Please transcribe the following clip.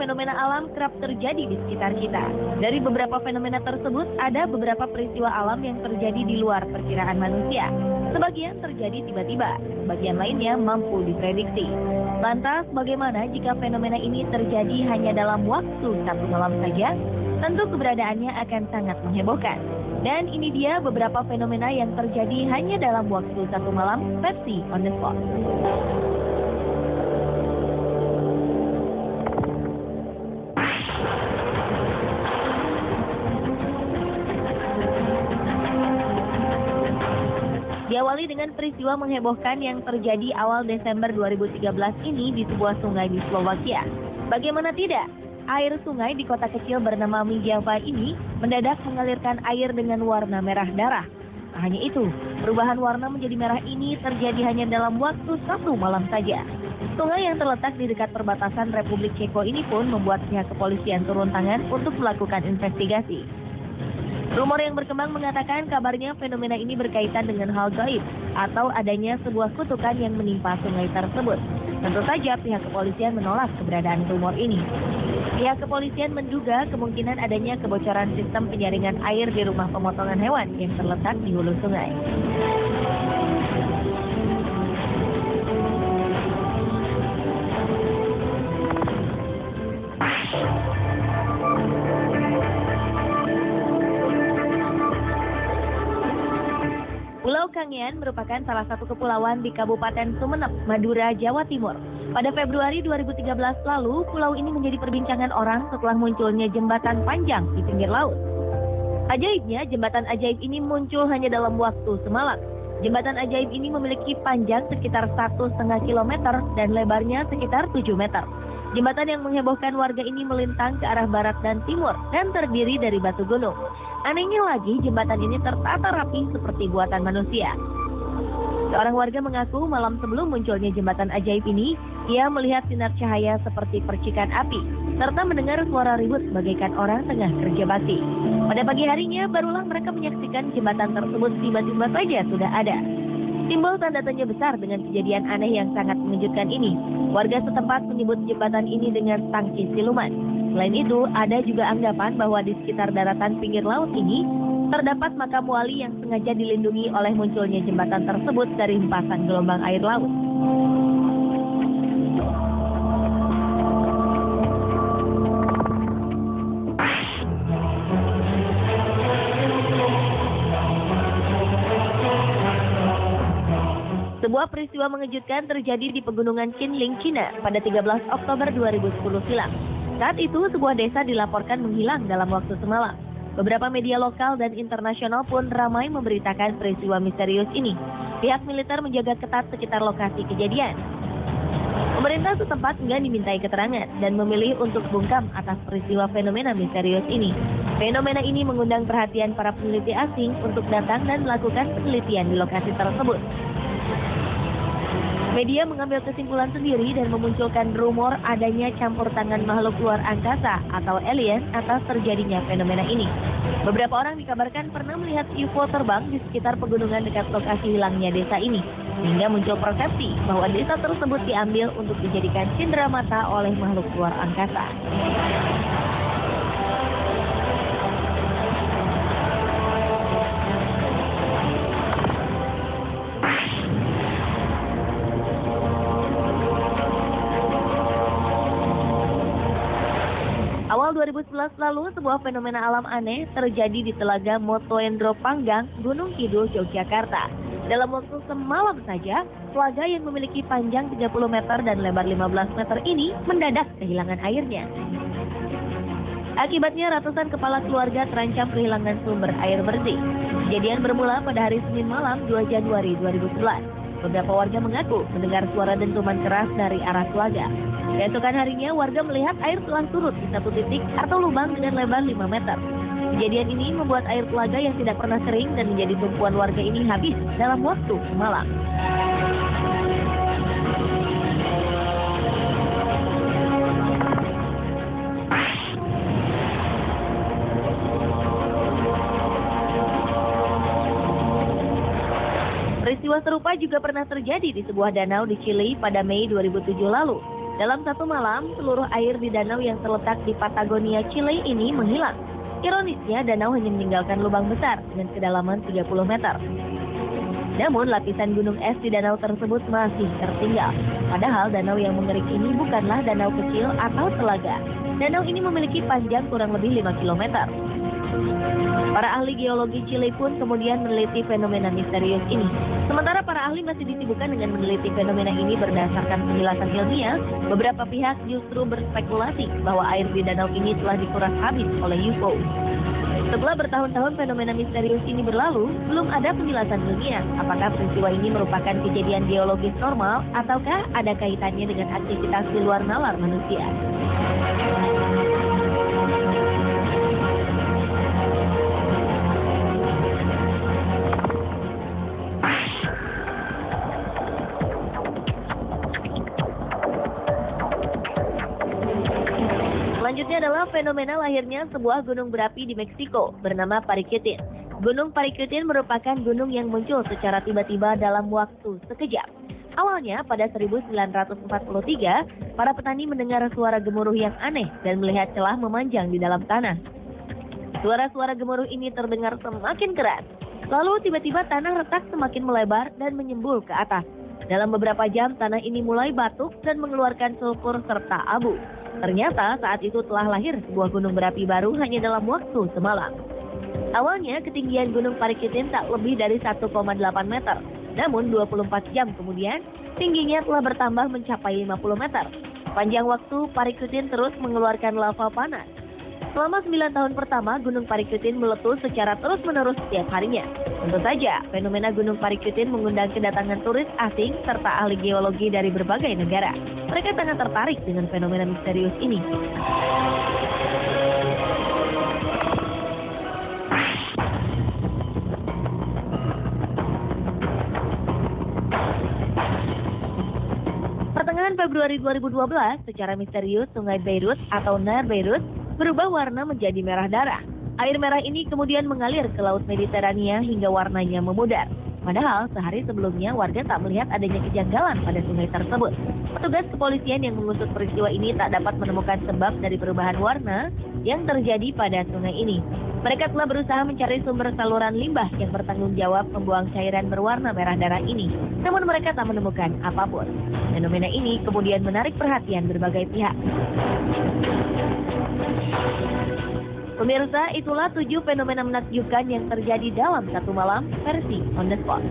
fenomena alam kerap terjadi di sekitar kita. Dari beberapa fenomena tersebut, ada beberapa peristiwa alam yang terjadi di luar perkiraan manusia. Sebagian terjadi tiba-tiba, sebagian lainnya mampu diprediksi. Lantas, bagaimana jika fenomena ini terjadi hanya dalam waktu satu malam saja? Tentu keberadaannya akan sangat menghebohkan. Dan ini dia beberapa fenomena yang terjadi hanya dalam waktu satu malam versi On The Spot. Diawali dengan peristiwa menghebohkan yang terjadi awal Desember 2013 ini di sebuah sungai di Slovakia. Bagaimana tidak? Air sungai di kota kecil bernama Mijava ini mendadak mengalirkan air dengan warna merah darah. Tak hanya itu, perubahan warna menjadi merah ini terjadi hanya dalam waktu satu malam saja. Sungai yang terletak di dekat perbatasan Republik Ceko ini pun membuat pihak kepolisian turun tangan untuk melakukan investigasi. Rumor yang berkembang mengatakan kabarnya fenomena ini berkaitan dengan hal gaib atau adanya sebuah kutukan yang menimpa sungai tersebut. Tentu saja pihak kepolisian menolak keberadaan rumor ini. Pihak kepolisian menduga kemungkinan adanya kebocoran sistem penyaringan air di rumah pemotongan hewan yang terletak di hulu sungai. Pulau Kangean merupakan salah satu kepulauan di Kabupaten Sumeneb, Madura, Jawa Timur. Pada Februari 2013 lalu, pulau ini menjadi perbincangan orang setelah munculnya jembatan panjang di pinggir laut. Ajaibnya, jembatan ajaib ini muncul hanya dalam waktu semalam. Jembatan ajaib ini memiliki panjang sekitar 1,5 kilometer dan lebarnya sekitar 7 meter. Jembatan yang menghebohkan warga ini melintang ke arah barat dan timur dan terdiri dari batu gunung. Anehnya lagi, jembatan ini tertata rapi seperti buatan manusia. Seorang warga mengaku malam sebelum munculnya jembatan ajaib ini, ia melihat sinar cahaya seperti percikan api, serta mendengar suara ribut bagaikan orang tengah kerja bakti. Pada pagi harinya, barulah mereka menyaksikan jembatan tersebut tiba-tiba saja sudah ada. Timbul tanda tanya besar dengan kejadian aneh yang sangat mengejutkan ini. Warga setempat menyebut jembatan ini dengan tangki siluman. Selain itu, ada juga anggapan bahwa di sekitar daratan pinggir laut ini terdapat makam wali yang sengaja dilindungi oleh munculnya jembatan tersebut dari hempasan gelombang air laut. Sebuah peristiwa mengejutkan terjadi di pegunungan Qinling, Cina pada 13 Oktober 2010 silam. Saat itu, sebuah desa dilaporkan menghilang dalam waktu semalam. Beberapa media lokal dan internasional pun ramai memberitakan peristiwa misterius ini. Pihak militer menjaga ketat sekitar lokasi kejadian. Pemerintah setempat enggan dimintai keterangan dan memilih untuk bungkam atas peristiwa fenomena misterius ini. Fenomena ini mengundang perhatian para peneliti asing untuk datang dan melakukan penelitian di lokasi tersebut. Media mengambil kesimpulan sendiri dan memunculkan rumor adanya campur tangan makhluk luar angkasa atau alien atas terjadinya fenomena ini. Beberapa orang dikabarkan pernah melihat UFO terbang di sekitar pegunungan dekat lokasi hilangnya desa ini, sehingga muncul persepsi bahwa desa tersebut diambil untuk dijadikan cindera mata oleh makhluk luar angkasa. Awal 2011 lalu, sebuah fenomena alam aneh terjadi di Telaga Motoendro Panggang, Gunung Kidul, Yogyakarta. Dalam waktu semalam saja, telaga yang memiliki panjang 30 meter dan lebar 15 meter ini mendadak kehilangan airnya. Akibatnya ratusan kepala keluarga terancam kehilangan sumber air bersih. Kejadian bermula pada hari Senin malam 2 Januari 2011. Beberapa warga mengaku mendengar suara dentuman keras dari arah telaga. Keesokan harinya, warga melihat air telah surut di satu titik atau lubang dengan lebar 5 meter. Kejadian ini membuat air telaga yang tidak pernah kering dan menjadi tumpuan warga ini habis dalam waktu semalam. Peristiwa serupa juga pernah terjadi di sebuah danau di Chili pada Mei 2007 lalu. Dalam satu malam, seluruh air di danau yang terletak di Patagonia, Chile ini menghilang. Ironisnya, danau hanya meninggalkan lubang besar dengan kedalaman 30 meter. Namun, lapisan gunung es di danau tersebut masih tertinggal. Padahal danau yang mengering ini bukanlah danau kecil atau telaga. Danau ini memiliki panjang kurang lebih 5 kilometer. Para ahli geologi Chile pun kemudian meneliti fenomena misterius ini. Sementara para ahli masih disibukkan dengan meneliti fenomena ini berdasarkan penjelasan ilmiah, beberapa pihak justru berspekulasi bahwa air di danau ini telah dikuras habis oleh UFO. Setelah bertahun-tahun fenomena misterius ini berlalu, belum ada penjelasan ilmiah apakah peristiwa ini merupakan kejadian geologis normal ataukah ada kaitannya dengan aktivitas di luar nalar manusia. Selanjutnya adalah fenomena lahirnya sebuah gunung berapi di Meksiko bernama Paricutin. Gunung Paricutin merupakan gunung yang muncul secara tiba-tiba dalam waktu sekejap. Awalnya pada 1943, para petani mendengar suara gemuruh yang aneh dan melihat celah memanjang di dalam tanah. Suara-suara gemuruh ini terdengar semakin keras. Lalu tiba-tiba tanah retak semakin melebar dan menyembul ke atas. Dalam beberapa jam tanah ini mulai batuk dan mengeluarkan sulfur serta abu. Ternyata saat itu telah lahir sebuah gunung berapi baru hanya dalam waktu semalam. Awalnya ketinggian gunung Paricutin tak lebih dari 1,8 meter. Namun 24 jam kemudian tingginya telah bertambah mencapai 50 meter. Panjang waktu Paricutin terus mengeluarkan lava panas. Selama 9 tahun pertama, Gunung Paricutin meletus secara terus-menerus setiap harinya. Tentu saja, fenomena Gunung Paricutin mengundang kedatangan turis asing serta ahli geologi dari berbagai negara. Mereka sangat tertarik dengan fenomena misterius ini. Pertengahan Februari 2012, secara misterius Sungai Beirut atau Nile Beirut berubah warna menjadi merah darah. Air merah ini kemudian mengalir ke Laut Mediterania hingga warnanya memudar. Padahal sehari sebelumnya warga tak melihat adanya kejanggalan pada sungai tersebut. Petugas kepolisian yang mengusut peristiwa ini tak dapat menemukan sebab dari perubahan warna yang terjadi pada sungai ini. Mereka telah berusaha mencari sumber saluran limbah yang bertanggung jawab membuang cairan berwarna merah darah ini. Namun mereka tak menemukan apapun. Fenomena ini kemudian menarik perhatian berbagai pihak. Pemirsa, itulah 7 fenomena menakjubkan yang terjadi dalam satu malam versi On The Spot.